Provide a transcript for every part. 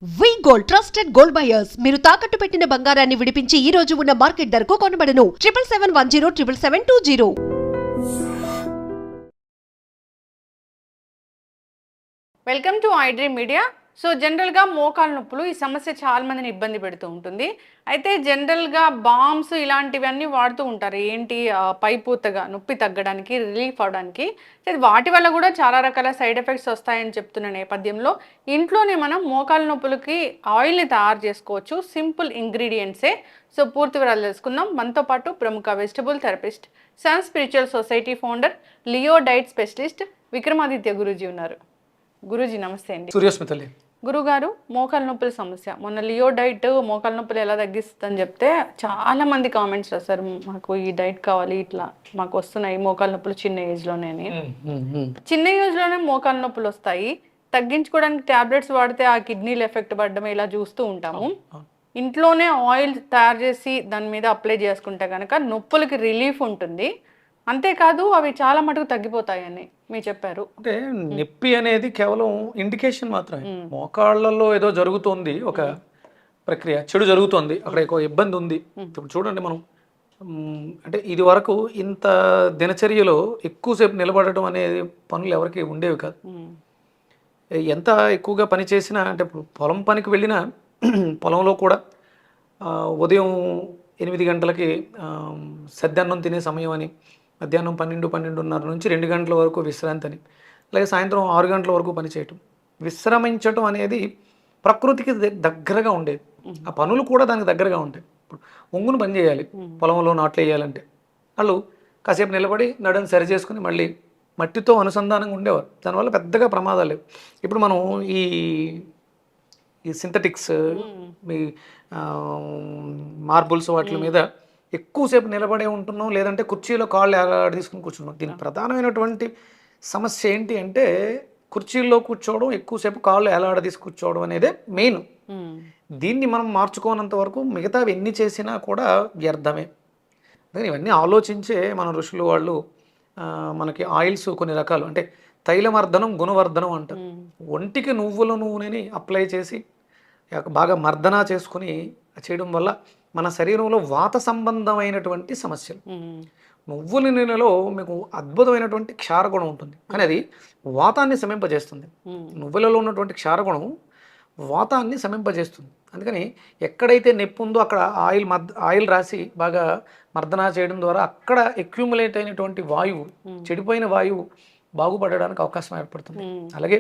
వి gold trusted gold buyers మీరు తాకట్టు పెట్టిన బంగారాన్ని విడిపించి ఈ రోజు ఉన్న మార్కెట్ ధరకు కొనబడను 7771077720. Welcome to iDream media. So జనరల్గా మోకాలు నొప్పులు ఈ సమస్య చాలా మందిని ఇబ్బంది పెడుతూ ఉంటుంది. అయితే జనరల్గా బామ్స్ ఇలాంటివన్నీ వాడుతూ ఉంటారు. ఏంటి పైపూతగా నొప్పి తగ్గడానికి, రిలీఫ్ అవడానికి. వాటి వల్ల కూడా చాలా రకాల సైడ్ ఎఫెక్ట్స్ వస్తాయని చెప్తున్న నేపథ్యంలో ఇంట్లోనే మనం మోకాలు నొప్పులకి ఆయిల్ని తయారు చేసుకోవచ్చు. సింపుల్ ఇంగ్రీడియంట్సే. సో పూర్తి వివరాలు తెలుసుకుందాం. మనతో పాటు ప్రముఖ vegetable therapist, Sun Spiritual Society founder, Leo diet specialist Vikramaditya Guruji ఉన్నారు. గురూజీ నమస్తే అండి. సూర్యోస్మితల్లి గురుగారు, మోకాలు నొప్పుల సమస్య, మొన్న లియో డైట్ మోకాలు నొప్పులు ఎలా తగ్గిస్తుందని చెప్తే చాలా మంది కామెంట్స్ రాశారు, మాకు ఈ డైట్ కావాలి, ఇట్లా మాకు వస్తున్నాయి మోకాలు నొప్పులు చిన్న ఏజ్లోనే. చిన్న ఏజ్లోనే మోకాలు నొప్పులు వస్తాయి, తగ్గించుకోవడానికి టాబ్లెట్స్ వాడితే ఆ కిడ్నీలు ఎఫెక్ట్ పడడం ఇలా చూస్తూ ఉంటాము. ఇంట్లోనే ఆయిల్ తయారు చేసి దాని మీద అప్లై చేసుకుంటే కనుక నొప్పులకి రిలీఫ్ ఉంటుంది, అంతేకాదు అవి చాలా మటుకు తగ్గిపోతాయని మీరు చెప్పారు. అంటే నొప్పి అనేది కేవలం ఇండికేషన్ మాత్రమే. మోకాళ్ళలో ఏదో జరుగుతోంది, ఒక ప్రక్రియ చెడు జరుగుతోంది, అక్కడ ఒక ఇబ్బంది ఉంది. ఇప్పుడు చూడండి, మనం అంటే ఇది వరకు ఇంత దినచర్యలో ఎక్కువసేపు నిలబడటం అనేది పనులు ఎవరికి ఉండేవి కాదు. ఎంత ఎక్కువగా పని చేసినా, అంటే ఇప్పుడు పొలం పనికి వెళ్ళినా పొలంలో కూడా ఉదయం 8 గంటలకి సద్యాన్నం తినే సమయం అని, మధ్యాహ్నం 12-12:30 నుంచి 2 గంటల వరకు విశ్రాంతి అని, అలాగే సాయంత్రం 6 గంటల వరకు పని చేయటం. విశ్రమించటం అనేది ప్రకృతికి దగ్గరగా ఉండేది. ఆ పనులు కూడా దానికి దగ్గరగా ఉంటాయి. ఇప్పుడు ఒంగును పని చేయాలి, పొలంలో నాట్లు వేయాలంటే వాళ్ళు కాసేపు నిలబడి నడుని సరి చేసుకుని మళ్ళీ మట్టితో అనుసంధానంగా ఉండేవారు. దానివల్ల పెద్దగా ప్రమాదాలు లేవు. ఇప్పుడు మనం ఈ సింథటిక్స్, మీ మార్బుల్స్ వాటి మీద ఎక్కువసేపు నిలబడే ఉంటున్నాం, లేదంటే కుర్చీలో కాళ్ళు ఏలాడ తీసుకుని కూర్చున్నాం. దీనికి ప్రధానమైనటువంటి సమస్య ఏంటి అంటే, కుర్చీల్లో కూర్చోవడం, ఎక్కువసేపు కాళ్ళు ఏలాడ తీసి కూర్చోవడం అనేదే మెయిన్. దీన్ని మనం మార్చుకోనంత వరకు మిగతావి ఎన్ని చేసినా కూడా వ్యర్థమే. ఇవన్నీ ఆలోచించే మన ఋషులు వాళ్ళు మనకి ఆయిల్స్ కొన్ని రకాలు, అంటే తైలమర్దనం, గుణవర్ధనం అంటారు. ఒంటికి నువ్వుల నూనెని అప్లై చేసి బాగా మర్దన చేసుకుని చేయడం వల్ల మన శరీరంలో వాత సంబంధమైనటువంటి సమస్యలు, నువ్వుల నూనెలో మీకు అద్భుతమైనటువంటి క్షారగుణం ఉంటుంది, కానీ అది వాతాన్ని శమింపజేస్తుంది. నువ్వులలో ఉన్నటువంటి క్షారగుణం వాతాన్ని శమింపజేస్తుంది. అందుకని ఎక్కడైతే నొప్పి ఉందో అక్కడ ఆయిల్ రాసి బాగా మర్దన చేయడం ద్వారా అక్కడ అక్యూములేట్ అయినటువంటి వాయువు, చెడిపోయిన వాయువు బాగుపడడానికి అవకాశం ఏర్పడుతుంది. అలాగే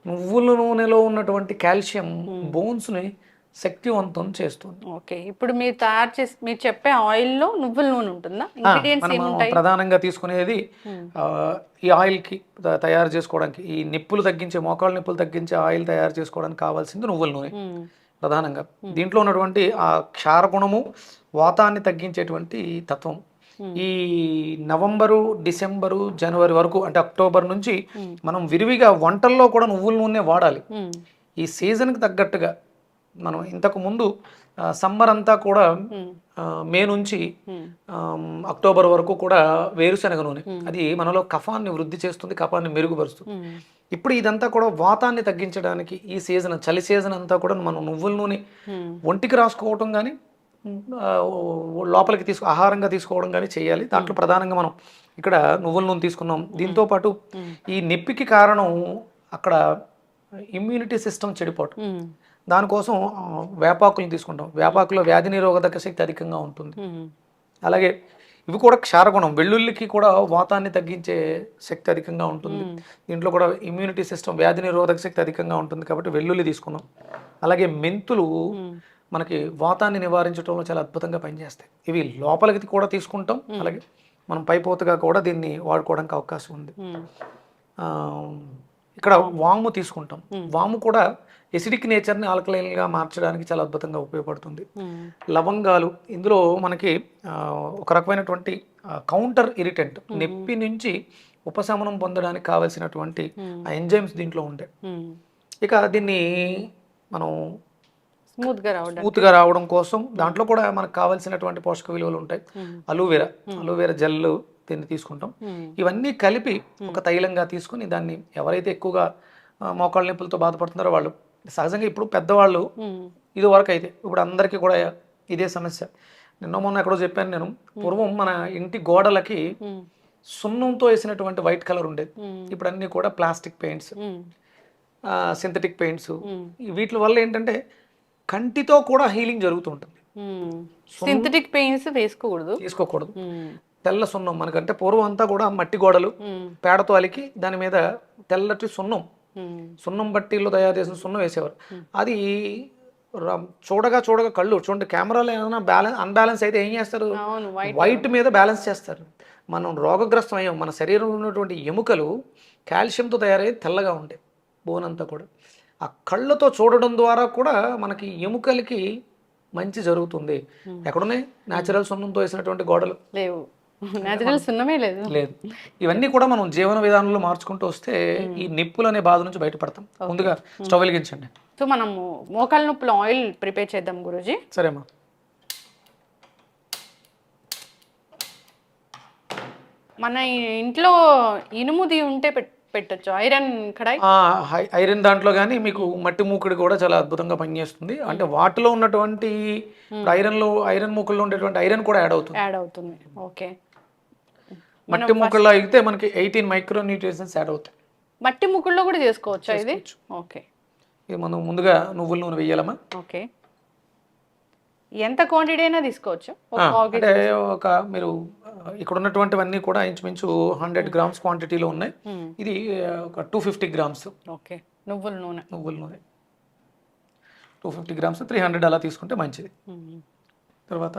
నువ్వుల నూనెలో ఉన్నటువంటి కాల్షియం బోన్స్ని శక్తివంతం చేస్తుంది. ఓకే, ఇప్పుడు మీరు తయారు చేసి మీరు చెప్పే ఆయిల్లో నువ్వుల నూనె ఉంటుందా? ప్రధానంగా తీసుకునేది ఈ ఆయిల్కి తయారు చేసుకోవడానికి, ఈ నిప్పులు తగ్గించే, మోకాళ్ళ నిప్పులు తగ్గించే ఆయిల్ తయారు చేసుకోవడానికి కావాల్సింది నువ్వుల నూనె ప్రధానంగా. దీంట్లో ఉన్నటువంటి ఆ క్షారగుణము వాతాన్ని తగ్గించేటువంటి తత్వం. ఈ నవంబరు, డిసెంబరు, జనవరి వరకు, అంటే అక్టోబర్ నుంచి మనం విరివిగా వంటల్లో కూడా నువ్వుల నూనె వాడాలి. ఈ సీజన్కి తగ్గట్టుగా మనం ఇంతకు ముందు సమ్మర్ అంతా కూడా మే నుంచి అక్టోబర్ వరకు కూడా వేరుశనగ నూనె, అది మనలో కఫాన్ని వృద్ధి చేస్తుంది, కఫాన్ని మెరుగుపరుస్తుంది. ఇప్పుడు ఇదంతా కూడా వాతాన్ని తగ్గించడానికి ఈ సీజన్, చలి సీజన్ అంతా కూడా మనం నువ్వుల నూనె ఒంటికి రాసుకోవటం కానీ లోపలికి ఆహారంగా తీసుకోవడం కానీ చేయాలి. దాంట్లో ప్రధానంగా మనం ఇక్కడ నువ్వుల నూనె తీసుకున్నాం. దీంతో పాటు ఈ నొప్పికి కారణం అక్కడ ఇమ్యూనిటీ సిస్టమ్ చెడిపోవటం. దానికోసం వేపాకులను తీసుకుంటాం. వేపాకులో వ్యాధి నిరోధక శక్తి అధికంగా ఉంటుంది. అలాగే ఇవి కూడా క్షారగుణం, వెల్లుల్లికి కూడా వాతాన్ని తగ్గించే శక్తి అధికంగా ఉంటుంది. దీంట్లో కూడా ఇమ్యూనిటీ సిస్టమ్, వ్యాధి నిరోధక శక్తి అధికంగా ఉంటుంది కాబట్టి వెల్లుల్లి తీసుకున్నాం. అలాగే మెంతులు మనకి వాతాన్ని నివారించడంలో చాలా అద్భుతంగా పనిచేస్తాయి. ఇవి లోపలికి కూడా తీసుకుంటాం, అలాగే మనం పైపోతగా కూడా దీన్ని వాడుకోవడానికి అవకాశం ఉంది. ఇక్కడ వాము తీసుకుంటాం. వాము కూడా ఎసిడిక్ నేచర్ని ఆల్కలైన్గా మార్చడానికి చాలా అద్భుతంగా ఉపయోగపడుతుంది. లవంగాలు, ఇందులో మనకి ఒక రకమైనటువంటి కౌంటర్ ఇరిటెంట్, నొప్పి నుంచి ఉపశమనం పొందడానికి కావలసినటువంటి ఎంజైమ్స్ దీంట్లో ఉంటాయి. ఇక దీన్ని మనం స్మూత్గా రావడం కోసం దాంట్లో కూడా మనకు కావాల్సినటువంటి పోషక విలువలు ఉంటాయి. అలోవెరా జెల్ దీన్ని తీసుకుంటాం. ఇవన్నీ కలిపి ఒక తైలంగా తీసుకుని దాన్ని ఎవరైతే ఎక్కువగా మోకాళ్ళ నొప్పులతో బాధపడుతున్నారో వాళ్ళు సహజంగా ఇప్పుడు పెద్దవాళ్ళు ఉమ్, ఇది వరకు అయితే ఇప్పుడు అందరికీ కూడా ఇదే సమస్య. నిన్న మొన్న ఎక్కడో చెప్పాను నేను, పూర్వం మన ఇంటి గోడలకి ఉమ్, సున్నంతో వేసినటువంటి వైట్ కలర్ ఉండేది. ఉమ్, ఇప్పుడు అన్నీ కూడా ప్లాస్టిక్ పెయింట్స్, ఉమ్, సింథటిక్ పెయింట్స్. ఉమ్, వీటి వల్ల ఏంటంటే కంటితో కూడా హీలింగ్ జరుగుతూ ఉంటుంది. ఉమ్. సింథటిక్ పెయింట్స్ వేసుకోకూడదు. తీసుకోకూడదు. ఉమ్, తెల్ల సున్నం మనకంటే పూర్వం అంతా కూడా మట్టి గోడలు ఉమ్, పేడతో అలికి దాని మీద తెల్లటి సున్నం, ఉమ్, సున్నం బట్టీలో తయారు చేసిన సున్నం వేసేవారు. అది చూడగా చూడగా కళ్ళు చూడండి, కెమెరాలో ఏమైనా అన్బ్యాలెన్స్ అయితే ఏం చేస్తారు, అవును వైట్. వైట్ మీద బ్యాలెన్స్ చేస్తారు. మనం రోగగ్రస్తం అయ్యాం. మన శరీరంలో ఉన్నటువంటి ఎముకలు కాల్షియంతో తయారయ్యి తెల్లగా ఉంటాయి, బోన్ అంతా కూడా. ఆ కళ్ళతో చూడడం ద్వారా కూడా మనకి ఎముకలకి మంచి జరుగుతుంది. ఎక్కడున్నాయి న్యాచురల్ సున్నంతో వేసినటువంటి గోడలు? లేవు, నేచురల్ సున్నమే లేదు. లేదు. ఇవన్నీ కూడా మనం జీవన విధానంలో మార్చుకుంటూ వస్తే ఈ నిప్పులు అనే బాధ నుంచి బయటపడతాం. ముందుగా స్టవ్ వెలిగించండి. సో మనము మోకాల నొప్పుల ఆయిల్ ప్రిపేర్ చేద్దాం గురూజీ. సరేమ్మా. మన ఇంట్లో ఇనుముది ఉంటే పెట్టొచ్చు, ఐరన్ కడాయి. ఐరన్ దాంట్లో కానీ మీకు మట్టి మూకుడు కూడా చాలా అద్భుతంగా పనిచేస్తుంది. అంటే వాటిలో ఉన్నటువంటి ఐరన్ మూకుల్లో ఉండేటువంటి ఐరన్ కూడా యాడ్ అవుతుంది. ఓకే. మట్టి మూకుల్లో అయితే మనకి 18 మైక్రో న్యూట్రిషన్స్ యాడ్ అవుతాయి. మట్టి ముక్కుల్లో కూడా చేసుకోవచ్చా ఇది? ఓకే. ఇది మనం ముందుగా నువ్వుల నూనె వేయాలమ్మా. ఓకే. ఎంత క్వాంటిటీ అయినా తీసుకోవచ్చు. అంటే ఒక మీరు ఇక్కడ ఉన్నటువంటివన్నీ కూడా ఇంచుమించు 100 గ్రామ్స్ క్వాంటిటీలో ఉన్నాయి. ఇది ఒక 250 గ్రామ్స్. ఓకే. నువ్వుల నూనె 250 గ్రామ్స్ 300 అలా తీసుకుంటే మంచిది. తర్వాత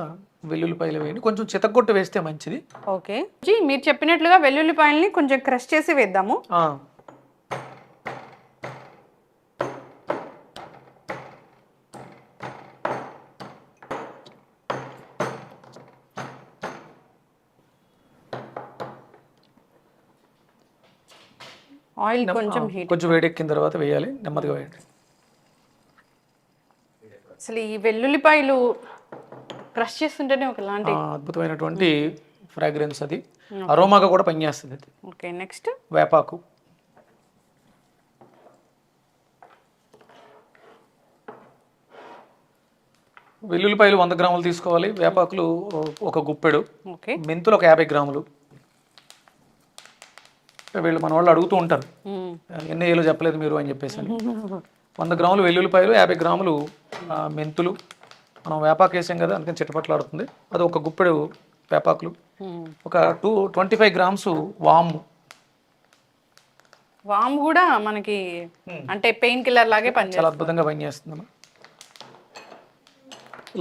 వెల్లుల్లిపాయలు వేయండి, కొంచెం చితగొట్టు వేస్తే మంచిది. ఓకే జీ, మీరు చెప్పినట్లుగా వెల్లుల్లిపాయల్ని కొంచెం క్రష్ చేసి వేద్దాము. ఆయిల్ కొంచెం వేడెక్కిన తర్వాత వేయాలి, నెమ్మదిగా వేయండి. అసలు ఈ వెల్లుల్లిపాయలు క్రష్ చేస్తుంటేనే ఒకలాంటి అద్భుతమైనటువంటి ఫ్రాగ్రెన్స్, అది అరోమాగా కూడా పనిచేస్తుంది అది. ఓకే. నెక్స్ట్ వేపాకు. వెల్లుల్లిపాయలు 100 గ్రాములు తీసుకోవాలి. వేపాకులు ఒక గుప్పెడు. ఓకే. మెంతులు ఒక 50 గ్రాములు. వీళ్ళు మన వాళ్ళు అడుగుతూ ఉంటారు, ఎన్ని ఏళ్ళు చెప్పలేదు మీరు అని చెప్పేసి. 100 గ్రాములు వెల్లుల్లిపాయలు, 50 గ్రాములు మెంతులు. మనం వేపాకు వేసాం కదా, అందుకని చిట్టపట్లాడుతుంది. అది ఒక గుప్పెడు వేపాకులు. ఒక 25 గ్రామ్స్ వాము. వాము కూడా మనకి అంటే పెయిన్ కిల్లర్ లాగే పనిచేస్తుంది, చాలా అద్భుతంగా పనిచేస్తుంది.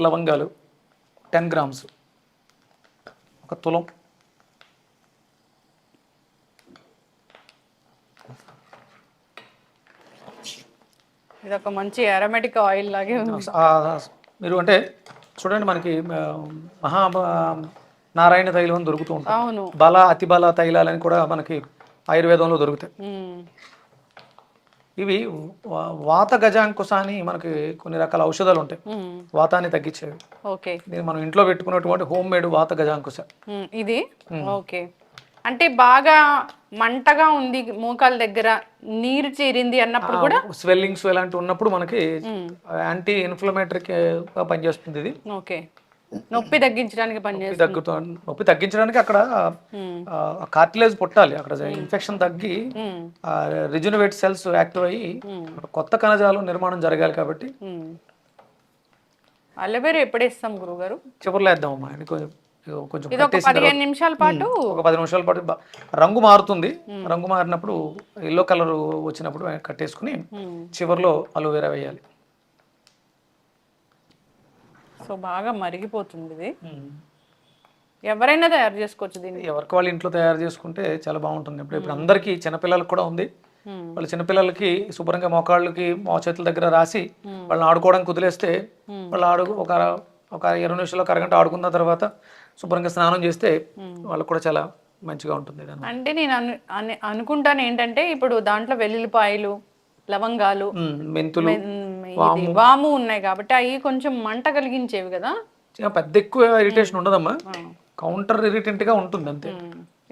లవంగాలు 10 గ్రామ్స్, ఒక తులం. ఇది ఒక మంచి అరోమాటిక్ ఆయిల్ లాగే ఉంది. మీరు అంటే చూడండి, మనకి నారాయణ తైలం అని దొరుకుతూ ఉంటుంది. అవును. బల అతి బల తైలాలని కూడా మనకి ఆయుర్వేదంలో దొరుకుతాయి. ఇవి వాత గజాంకుశ అని మనకి కొన్ని రకాల ఔషధాలు ఉంటాయి, వాతాన్ని తగ్గించేవి. ఓకే. ఇది మనం ఇంట్లో పెట్టుకున్నటువంటి హోమ్ మేడ్ వాత గజాంకుశ ఇది. ఓకే. అంటే బాగా మంటగా ఉంది, మోకాల దగ్గర నీరు చేరింది అన్నప్పుడు కూడా, స్వెల్లింగ్స్ ఇలాంటివి ఉన్నప్పుడు మనకి యాంటీ ఇన్ఫ్లమేటరీగా పనిచేస్తుంది ఇది. ఓకే. నొప్పి తగ్గించడానికి పనిచేస్తుంది. నొప్పి తగ్గించడానికి అక్కడ కార్టిలేజ్ పుట్టాలి, అక్కడ ఇన్ఫెక్షన్ తగ్గి రిజునవేట్ సెల్స్ యాక్టివ్ అయ్యి కొత్త కణజాలం నిర్మాణం జరగాలి. కాబట్టి అలోవెరా ఎప్పుడు వేస్తాం గురుగారు? చివరిలో వేద్దామమ్మా. కొంచెం ఇది ఒక 15 నిమిషాల పాటు, ఒక 10 నిమిషాల పాటు రంగు మారుతుంది. రంగు మారినప్పుడు ఎల్లో కలర్ వచ్చినప్పుడు కట్టేసుకుని చివరిలో అలోవెరా వేయాలి. సో బాగా మరిగిపోతుంది ఇది. ఎవరైనా తయారు చేసుకోవచ్చు దీన్ని, ఎవరికి వాళ్ళు ఇంట్లో తయారు చేసుకుంటే చాలా బాగుంటుంది. ఇప్పుడు అందరికీ చిన్నపిల్లలకు కూడా ఉంది. వాళ్ళు చిన్నపిల్లలకి శుభ్రంగా మోకాళ్ళకి చేతుల దగ్గర రాసి వాళ్ళని ఆడుకోవడానికి వదిలేస్తే వాళ్ళు ఒక 20 నిమిషాలు, ఒక అరగంట ఆడుకున్న తర్వాత శుభ్రంగా స్నానం చేస్తే వాళ్ళకు కూడా చాలా మంచిగా ఉంటుంది. అంటే నేను అనుకుంటాను ఏంటంటే, ఇప్పుడు దాంట్లో వెల్లుల్లిపాయలు, లవంగాలు, మెంతులు, వాము ఉన్నాయి కాబట్టి అవి కొంచెం మంట కలిగించేవి కదా. పెద్ద ఎక్కువ ఇరిటేషన్ ఉండదమ్మా, కౌంటర్ ఇరిటెంట్ గా ఉంటుంది అంతే.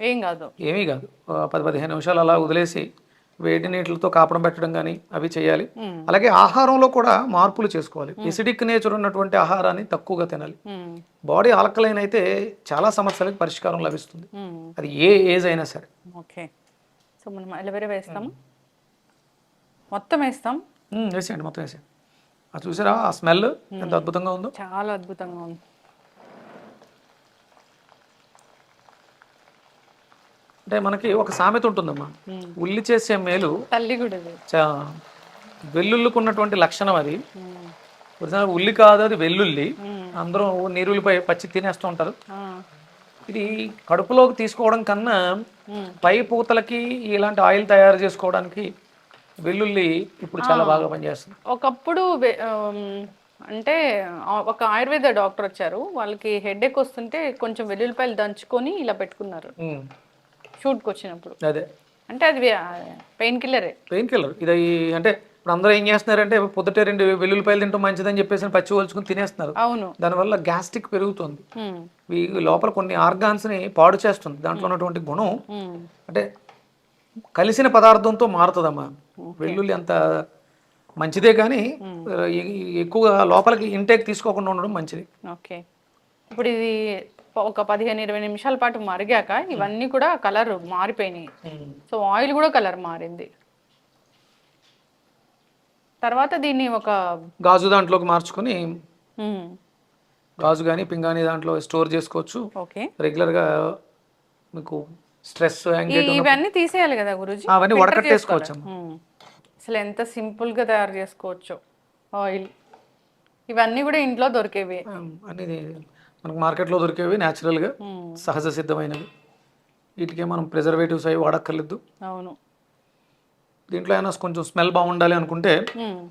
ఏం కాదు, ఏమీ కాదు. 10-15 నిమిషాలు అలా వదిలేసి వేడి నీటితో కాపడం పెట్టడం కానీ అవి చేయాలి. అలాగే ఆహారంలో కూడా మార్పులు చేసుకోవాలి. ఎసిడిక్ నేచర్ ఉన్నటువంటి ఆహారాన్ని తక్కువగా తినాలి. బాడీ ఆల్కలైన్ అయితే చాలా సమస్యలకు పరిష్కారం లభిస్తుంది, అది ఏ ఏజ్ అయినా సరే. ఓకే, సో మనం అలోవెరా వేస్తాము, మొత్తం వేస్తాం. వేసేయండి, మొత్తం వేసేయండి. అది చూసారా ఆ స్మెల్ ఎంత అద్భుతంగా ఉందో, చాలా అద్భుతంగా ఉంది. అంటే మనకి ఒక సామెత ఉంటుందమ్మా, ఉల్లి చేసే మేలు తల్లి కూడా వెల్లుల్లికి ఉన్నటువంటి లక్షణం అది. ఒరిజినల్ ఉల్లి కాదు, అది వెల్లుల్లి. అందరూ నీరుల్లిపై పచ్చి తినేస్తూ ఉంటారు. ఇది కడుపులోకి తీసుకోవడం కన్నా పై పూతలకి ఇలాంటి ఆయిల్ తయారు చేసుకోవడానికి వెల్లుల్లి ఇప్పుడు చాలా బాగా పనిచేస్తుంది. ఒకప్పుడు అంటే ఒక ఆయుర్వేద డాక్టర్ వచ్చారు, వాళ్ళకి హెడేక్ వస్తుంటే కొంచెం వెల్లుల్లిపాయలు దంచుకొని ఇలా పెట్టుకున్నారు షూట్కి వచ్చినప్పుడు. అదే అంటే అది పెయిన్ కిల్లరే. పెయిన్ కిల్లర్ ఇది. అంటే ఇప్పుడు అందరూ ఏం చేస్తున్నారంటే పొద్దుటే 2 వెల్లుల్లిపాయలు తింటాం మంచిదని చెప్పేసి పచ్చి ఒలుచుకుని తినేస్తున్నారు. అవును, దానివల్ల గ్యాస్ట్రిక్ పెరుగుతుంది, లోపల కొన్ని ఆర్గాన్స్ ని పాడు చేస్తుంది. దాంట్లో ఉన్నటువంటి గుణం అంటే కలిసిన పదార్థంతో మారుతుందమ్మా. వెల్లుల్లి అంత మంచిదే కానీ ఎక్కువగా లోపలికి ఇంటేక్ తీసుకోకుండా ఉండడం మంచిది. ఓకే, ఇప్పుడు ఇది ఒక 15-20 నిమిషాల పాటు మరిగాక ఇవన్నీ కూడా కలర్ మారిపోయినాయి. సో ఆయిల్ కూడా కలర్ మారింది. తర్వాత దీన్ని ఒక గాజు దాంట్లోకి మార్చుకొని గాజు కానీ పింగాణి దాంట్లో స్టోర్ చేసుకోవచ్చు. ఓకే, రెగ్యులర్గా మీకు స్ట్రెస్ ఇవన్నీ తీసేయాలి కదా గురూజీ, అవన్నీ వడకట్టేసుకోవచ్చు. అసలు ఎంత సింపుల్ గా తయారు చేసుకోవచ్చు ఆయిల్. ఇవన్నీ కూడా ఇంట్లో దొరికేవి, అనేది మనకు మార్కెట్లో దొరికేవి, న్యాచురల్గా సహజ సిద్ధమైనవి. వీటికే మనం ప్రిజర్వేటివ్స్ అవి వాడక్కర్లేదు. అవును, దీంట్లో అయినా కొంచెం స్మెల్ బాగుండాలి అనుకుంటే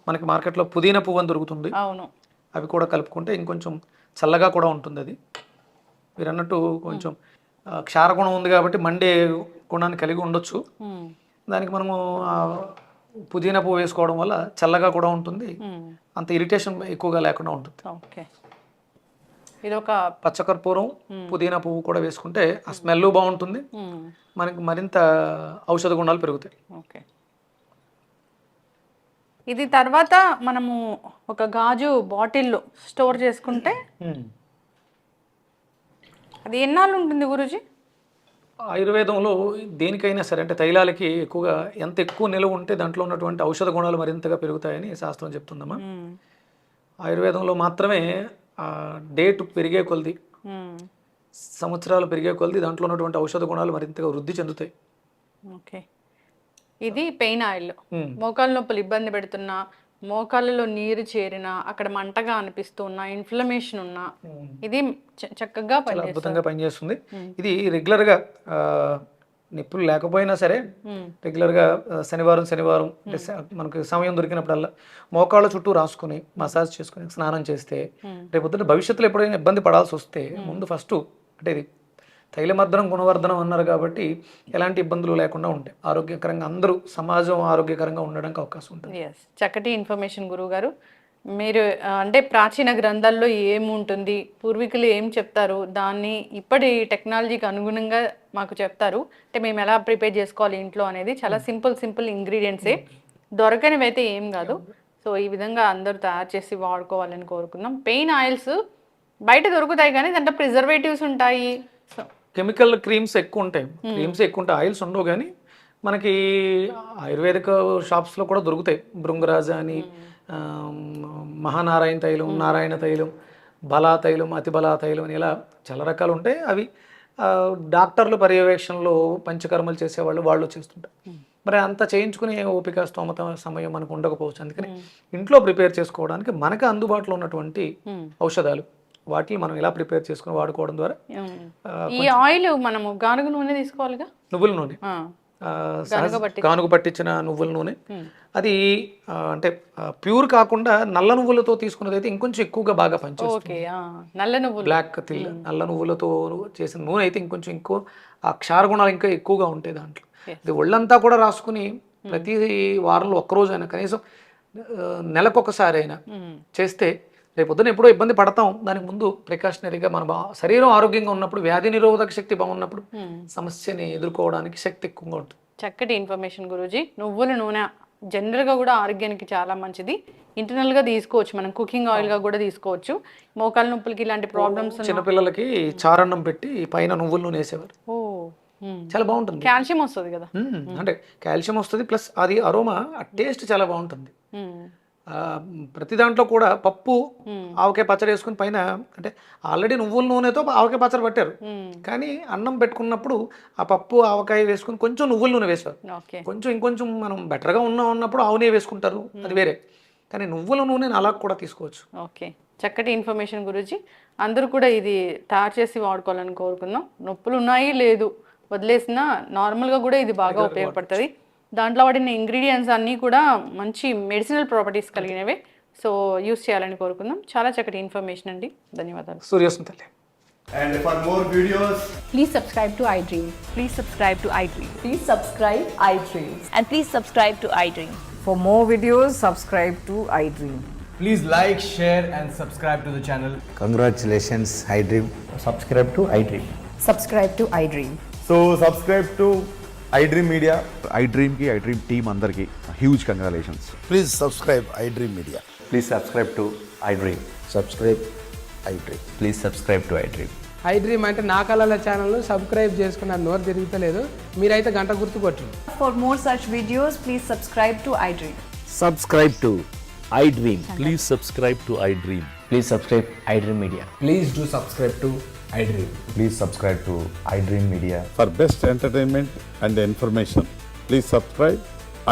మనకి మార్కెట్లో పుదీనా పువ్వు అని దొరుకుతుంది. అవును, అవి కూడా కలుపుకుంటే ఇంకొంచెం చల్లగా కూడా ఉంటుంది. అది మీరు అన్నట్టు కొంచెం క్షారగుణం ఉంది కాబట్టి మండే గుణాన్ని కలిగి ఉండొచ్చు. దానికి మనము పుదీనా పువ్వు వేసుకోవడం వల్ల చల్లగా కూడా ఉంటుంది, అంత ఇరిటేషన్ ఎక్కువగా లేకుండా ఉంటుంది. ఓకే, ఇది ఒక పచ్చకర్పూరం పుదీనా పువ్వు కూడా వేసుకుంటే ఆ స్మెల్ బాగుంటుంది, మనకి మరింత ఔషధ గుణాలు పెరుగుతాయి. ఓకే, ఇది తర్వాత మనము ఒక గాజు బాటిల్లో స్టోర్ చేసుకుంటే అది ఎన్నాళ్ళు ఉంటుంది గురూజీ? ఆయుర్వేదంలో దేనికైనా సరే అంటే తైలాలకి ఎక్కువగా ఎంత ఎక్కువ నిలవ ఉంటే దాంట్లో ఉన్నటువంటి ఔషధ గుణాలు మరింతగా పెరుగుతాయని శాస్త్రం చెప్తుందమ్మా. ఆయుర్వేదంలో మాత్రమే డేట్ పెరిగే కొలది, సంవత్సరాలు పెరిగే కొలది దాంట్లో ఉన్నటువంటి ఔషధ గుణాలు మరింతగా వృద్ధి చెందుతాయి. ఓకే, ఇది పెయిన్ ఆయిల్. మోకాళ్ళ నొప్పులు ఇబ్బంది పెడుతున్నా, మోకాళ్ళలో నీరు చేరినా, అక్కడ మంటగా అనిపిస్తున్నా, ఇన్ఫ్లమేషన్ ఉన్నా ఇది చక్కగా అద్భుతంగా పనిచేస్తుంది. ఇది రెగ్యులర్గా నొప్పులు లేకపోయినా సరే రెగ్యులర్గా శనివారం అంటే మనకి సమయం దొరికినప్పుడల్లా మోకాళ్ళ చుట్టూ రాసుకుని మసాజ్ చేసుకుని స్నానం చేస్తే రేపు భవిష్యత్తులో ఎప్పుడైనా ఇబ్బంది పడాల్సి వస్తే ముందు ఫస్ట్ అంటే ఇది తైలమర్దనం గుణవర్ధనం అన్నారు కాబట్టి ఎలాంటి ఇబ్బందులు లేకుండా ఉంటాయి, ఆరోగ్యకరంగా అందరూ సమాజం ఆరోగ్యకరంగా ఉండడానికి అవకాశం ఉంటుంది. చక్కటి ఇన్ఫర్మేషన్ గురువు గారు. మీరు అంటే ప్రాచీన గ్రంథాల్లో ఏముంటుంది, పూర్వీకులు ఏం చెప్తారు, దాన్ని ఇప్పటి టెక్నాలజీకి అనుగుణంగా మాకు చెప్తారు. అంటే మేము ఎలా ప్రిపేర్ చేసుకోవాలి ఇంట్లో అనేది చాలా సింపుల్ ఇంగ్రీడియంట్సే, దొరకనివి అయితే ఏం కాదు. సో ఈ విధంగా అందరూ తయారు చేసి వాడుకోవాలని కోరుకుందాం. పెయిన్ ఆయిల్స్ బయట దొరుకుతాయి కానీ దాంట్లో ప్రిజర్వేటివ్స్ ఉంటాయి, కెమికల్ క్రీమ్స్ ఎక్కువ ఉంటాయి, ఆయిల్స్ ఉండవు. కానీ మనకి ఆయుర్వేదిక షాప్స్లో కూడా దొరుకుతాయి. భృంగరాజ అని, మహానారాయణ తైలం, నారాయణ తైలం, బలా తైలం, అతిబలా తైలం అని ఇలా చాలా రకాలు ఉంటాయి. అవి డాక్టర్ల పర్యవేక్షణలో పంచకర్మలు చేసేవాళ్ళు వాళ్ళు చేస్తుంటారు. మరి అంత చేయించుకునే ఓపిక స్తోమత సమయం మనకు ఉండకపోవచ్చు. అందుకని ఇంట్లో ప్రిపేర్ చేసుకోవడానికి మనకు అందుబాటులో ఉన్నటువంటి ఔషధాలు వాటిని మనం ఇలా ప్రిపేర్ చేసుకుని వాడుకోవడం ద్వారా ఈ ఆయిల్ మనము గానుగ నూనె తీసుకోవాలిగా, నువ్వుల నూనె, గానుగ పట్టించిన నువ్వుల నూనె. అది అంటే ప్యూర్ కాకుండా నల్ల నువ్వులతో తీసుకున్నది అయితే ఇంకొంచెం ఎక్కువగా బాగా పనిచేస్తుంది. నల్ల నువ్వులు, బ్లాక్ నల్ల నువ్వులతో చేసిన నూనె అయితే ఇంకొంచెం ఎక్కువ ఆ క్షార గుణాలు ఇంకా ఎక్కువగా ఉంటాయి దాంట్లో. ఇది ఒళ్ళంతా కూడా రాసుకుని ప్రతి వారంలో ఒక్కరోజైనా కనీసం నెలకొకసారి అయినా చేస్తే రేపు పొద్దున ఎప్పుడో ఇబ్బంది పడతాం, దానికి ముందు ప్రికాషనరీగా మన శరీరం ఆరోగ్యంగా ఉన్నప్పుడు, వ్యాధి నిరోధక శక్తి బాగున్నప్పుడు సమస్యని ఎదుర్కోవడానికి శక్తి ఎక్కువగా ఉంటుంది. చక్కటి ఇన్ఫర్మేషన్ గురూజీ. నువ్వుల నూనె జనరల్గా కూడా ఆరోగ్యానికి చాలా మంచిది. ఇంటర్నల్గా తీసుకోవచ్చు, మనం కుకింగ్ ఆయిల్గా కూడా తీసుకోవచ్చు. మోకాల నొప్పులకి ఇలాంటి ప్రాబ్లమ్స్ చిన్నపిల్లలకి చారన్నం పెట్టి పైన నువ్వుల నూనె వేసేవారు. చాలా బాగుంటుంది. కాల్షియం వస్తుంది కదా. అంటే కాల్షియం వస్తుంది, ప్లస్ అది అరోమా, టేస్ట్ చాలా బాగుంటుంది. ప్రతి దాంట్లో కూడా పప్పు ఆవకాయ పచ్చడి వేసుకుని పైన, అంటే ఆల్రెడీ నువ్వుల నూనెతో ఆవకాయ పచ్చడి పట్టారు, కానీ అన్నం పెట్టుకున్నప్పుడు ఆ పప్పు ఆవకాయ వేసుకుని కొంచెం నువ్వుల నూనె వేసారు. కొంచెం ఇంకొంచెం మనం బెటర్గా ఉన్నప్పుడు ఆవు నెయ్యి వేసుకుంటారు, అది వేరే. కానీ నువ్వుల నూనెని అలా కూడా తీసుకోవచ్చు. ఓకే, చక్కటి ఇన్ఫర్మేషన్ గురూజీ. అందరూ కూడా ఇది తయారు చేసి వాడుకోవాలని కోరుకుందాం. నొప్పులు ఉన్నాయి లేదు వదిలేసినా నార్మల్గా కూడా ఇది బాగా ఉపయోగపడుతుంది. దాంట్లో వాడిన ఇంగ్రీడియంట్స్ అన్నీ కూడా మంచి మెడిసినల్ ప్రాపర్టీస్ కలిగినవే. సో యూస్ చేయాలని కోరుకుందాం. చాలా చక్కటి ఇన్ఫర్మేషన్ అండి, ధన్యవాదాలు. సూర్యోస్తం తల్లి. And for more videos, Please subscribe to iDream. Please subscribe to iDream. Please subscribe iDream. And please subscribe to iDream. For more videos, subscribe to iDream. please like, share, and subscribe to the channel. Congratulations, iDream. subscribe to iDream. Subscribe to iDream. So subscribe to iDream Media. iDream team అందరికి huge congratulations. Please subscribe iDream Media. Please subscribe to iDream. Subscribe iDream. Please subscribe to iDream. iDream అంటే నా కళల ఛానల్ను subscribe చేసుకున్న నోరు తిరుగుతలేదు, మీరైతే గంట గుర్తు కొట్టండి. For more such videos, please subscribe to iDream. Subscribe to iDream. Please subscribe to iDream. Please subscribe iDream Media. Please do subscribe to iDream. Please subscribe to iDream Media. For best entertainment and information, please subscribe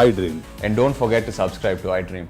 iDream. And don't forget to subscribe to iDream.